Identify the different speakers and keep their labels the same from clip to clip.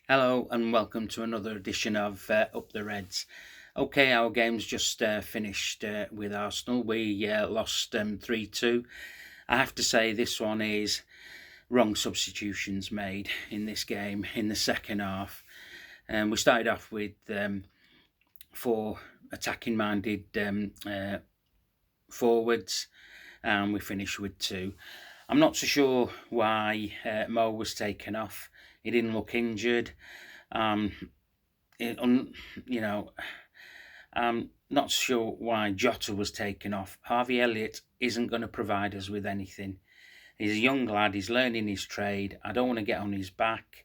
Speaker 1: Hello and welcome to another edition of Up the Reds. Okay, our game's just finished with Arsenal. We lost 3-2. I have to say, this one is wrong substitutions made in this game in the second half. We started off with four attacking minded forwards, and we finished with two. I'm not so sure why Mo was taken off. He didn't look injured. Um, it, un, you know, I'm not sure why Jota was taken off. Harvey Elliott isn't going to provide us with anything. He's a young lad. He's learning his trade. I don't want to get on his back.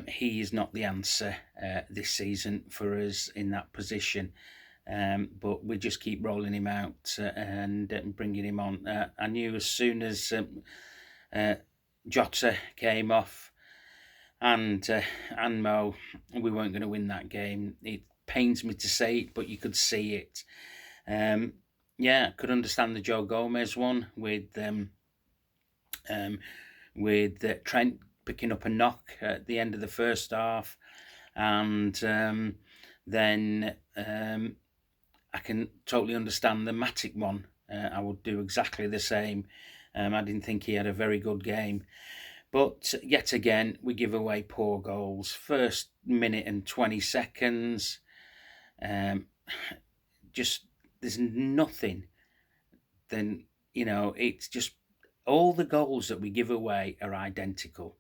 Speaker 1: He is not the answer this season for us in that position. But we just keep rolling him out and bringing him on. I knew as soon as uh, Jota came off and Mo, we weren't going to win that game. It pains me to say it, but you could see it. Yeah, I could understand the Joe Gomez one um, Trent picking up a knock at the end of the first half, and then I can totally understand the Matic one. I would do exactly the same. I didn't think he had a very good game. But yet again, we give away poor goals. First minute and 20 seconds, um, just there's nothing. Then, it's just all the goals that we give away are identical.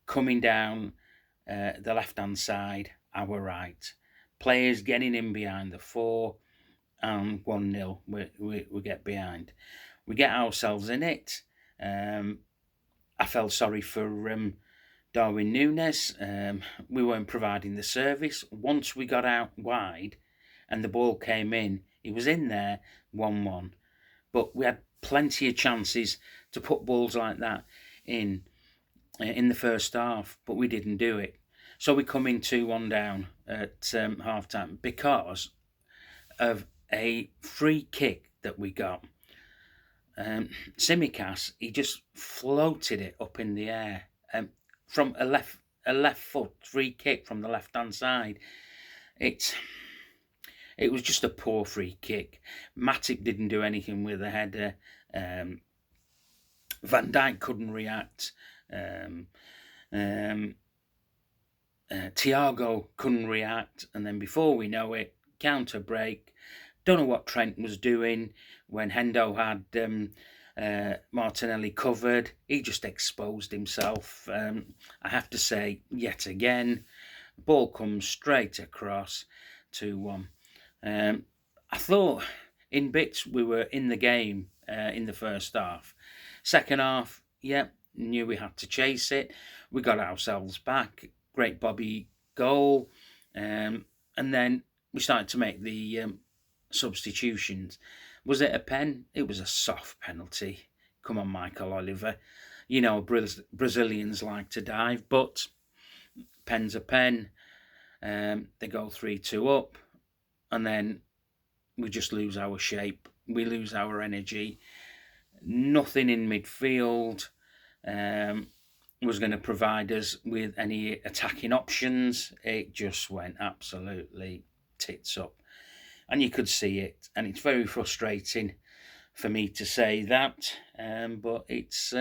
Speaker 1: Coming down the left hand side, our right. Players getting in behind the four, and 1-0, we get behind. We get ourselves in it. I felt sorry for Darwin Núñez. We weren't providing the service. Once we got out wide and the ball came in, he was in there 1-1. But we had plenty of chances to put balls like that in the first half, but we didn't do it. So we come in 2-1 down at half time because of a free kick that we got. Simicas, he just floated it up in the air from a left foot free kick from the left hand side. It it was just a poor free kick. Matic didn't do anything with the header. Van Dijk couldn't react. Um, um, Thiago couldn't react, and then before we know it, counter break. Don't know what Trent was doing when Hendo had Martinelli covered. He just exposed himself. I have to say, yet again, ball comes straight across 2-1. I thought in bits we were in the game in the first half. Second half, yeah, knew we had to chase it. We got ourselves back. Great Bobby goal. And then we started to make the substitutions. Was it a pen? It was a soft penalty. Come on, Michael Oliver. Brazilians like to dive, but pen's a pen. They go 3-2 up, and then we just lose our shape. We lose our energy. Nothing in midfield was going to provide us with any attacking options. It just went absolutely tits up. And you could see it, and it's very frustrating for me to say that, but it's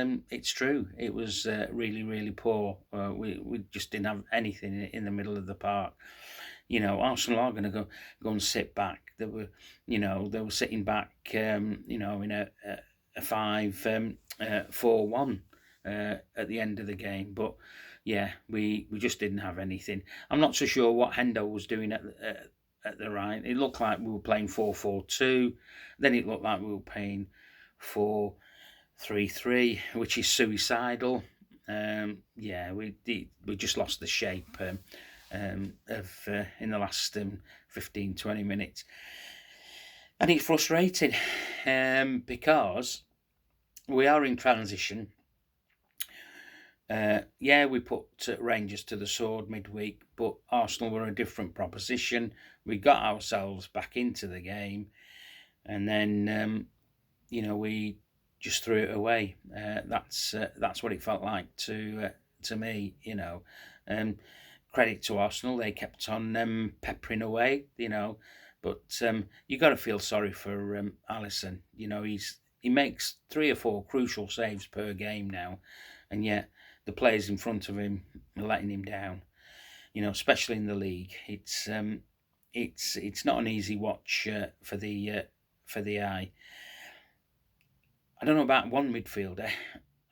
Speaker 1: true. It was really, really poor. We just didn't have anything in the middle of the park. Arsenal are going to go and sit back. They were sitting back, in a 5-4-1 at the end of the game. But yeah, we just didn't have anything. I'm not so sure what Hendo was doing at the right. It looked like we were playing 4-4-2. Then it looked like we were playing 4-3-3, which is suicidal. Yeah, we just lost the shape of in the last 15-20 minutes. And it's frustrating because we are in transition. Yeah, we put Rangers to the sword midweek, but Arsenal were a different proposition. We got ourselves back into the game, and then we just threw it away. That's what it felt like to to me, credit to Arsenal, they kept on peppering away, but you got to feel sorry for Alisson. He makes 3 or 4 crucial saves per game now, and yet the players in front of him are letting him down. Especially in the league, it's not an easy watch for the eye. I don't know about one midfielder.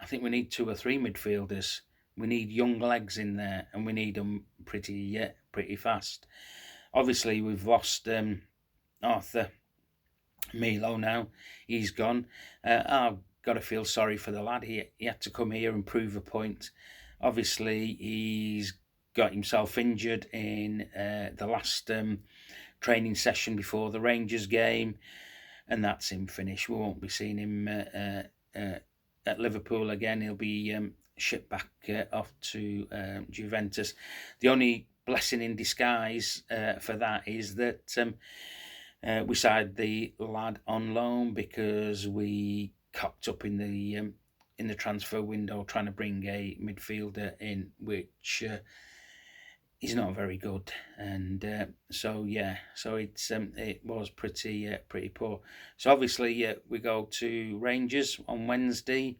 Speaker 1: I think we need 2 or 3 midfielders. We need young legs in there, and we need them pretty fast. Obviously, we've lost Arthur Milo now. He's gone. I've got to feel sorry for the lad. He had to come here and prove a point. Obviously, he's got himself injured in the last training session before the Rangers game, and that's him finished. We won't be seeing him at Liverpool again. He'll be shipped back off to Juventus. The only blessing in disguise for that is that we signed the lad on loan because we cocked up in the transfer window trying to bring a midfielder in, which is not very good, and so it was pretty poor. So obviously we go to Rangers on Wednesday.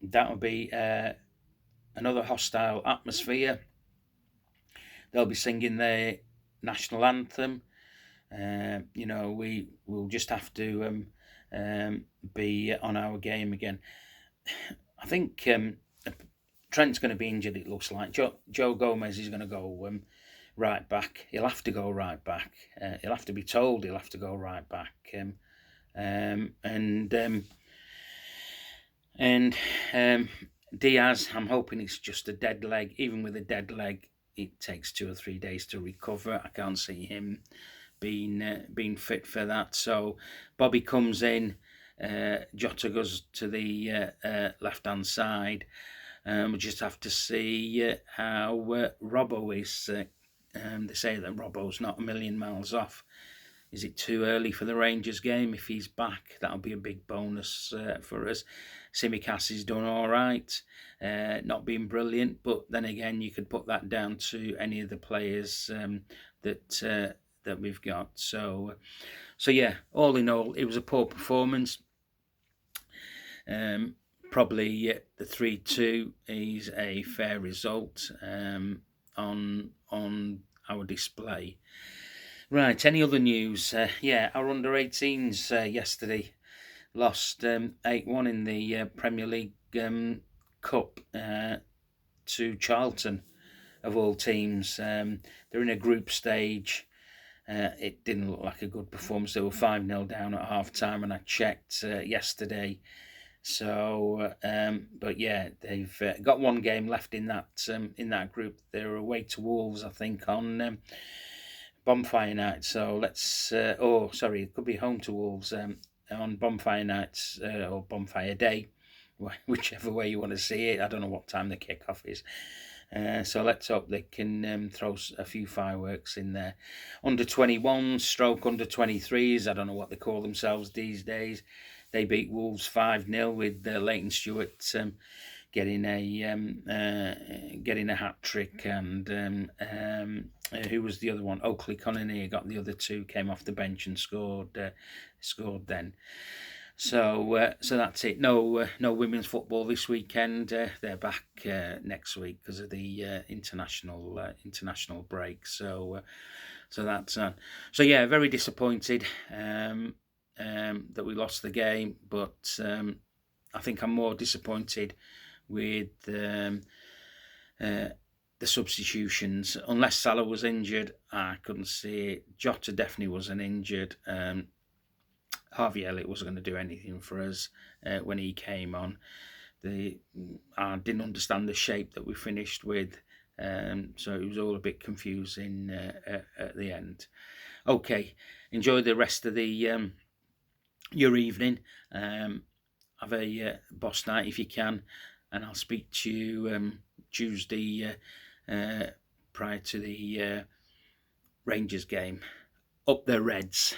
Speaker 1: That'll be another hostile atmosphere. They'll be singing their national anthem. We will just have to be on our game again. I think Trent's going to be injured, it looks like. Joe Gomez is going to go right back. He'll have to go right back. He'll have to be told he'll have to go right back. Diaz, I'm hoping it's just a dead leg. Even with a dead leg, it takes 2 or 3 days to recover. I can't see him being fit for that. So Bobby comes in. Jota goes to the left-hand side. We just have to see how Robbo is. They say that Robbo's not a million miles off. Is it too early for the Rangers game? If he's back, that'll be a big bonus for us. Tsimikas has done all right, not being brilliant, but then again, you could put that down to any of the players that we've got. So yeah, all in all, it was a poor performance. Probably the 3-2 is a fair result on our display. Right, any other news? Our under-18s yesterday lost 8-1 in the Premier League Cup to Charlton, of all teams. They're in a group stage. It didn't look like a good performance. They were 5-0 down at half-time, and I checked yesterday. So, but yeah, they've got one game left in that group. They're away to Wolves, I think, on Bonfire Night. So it could be home to Wolves on Bonfire Nights or Bonfire Day, whichever way you want to see it. I don't know what time the kickoff is. So let's hope they can throw a few fireworks in there. Under 21 stroke under 23s, I don't know what they call themselves these days. They beat Wolves 5-0 with Leighton Stewart getting a hat trick, and who was the other one? Oakley Connolly got the other 2, came off the bench and scored then. So that's it. No women's football this weekend. They're back next week because of the international break. So that's so yeah, very disappointed that we lost the game, but I think I'm more disappointed with the substitutions. Unless Salah was injured, I couldn't see it. Jota definitely wasn't injured. Harvey Elliott wasn't going to do anything for us when he came on. I didn't understand the shape that we finished with, so it was all a bit confusing at the end. Okay, enjoy the rest of your evening. Have a boss night if you can, and I'll speak to you Tuesday prior to the Rangers game. Up the Reds.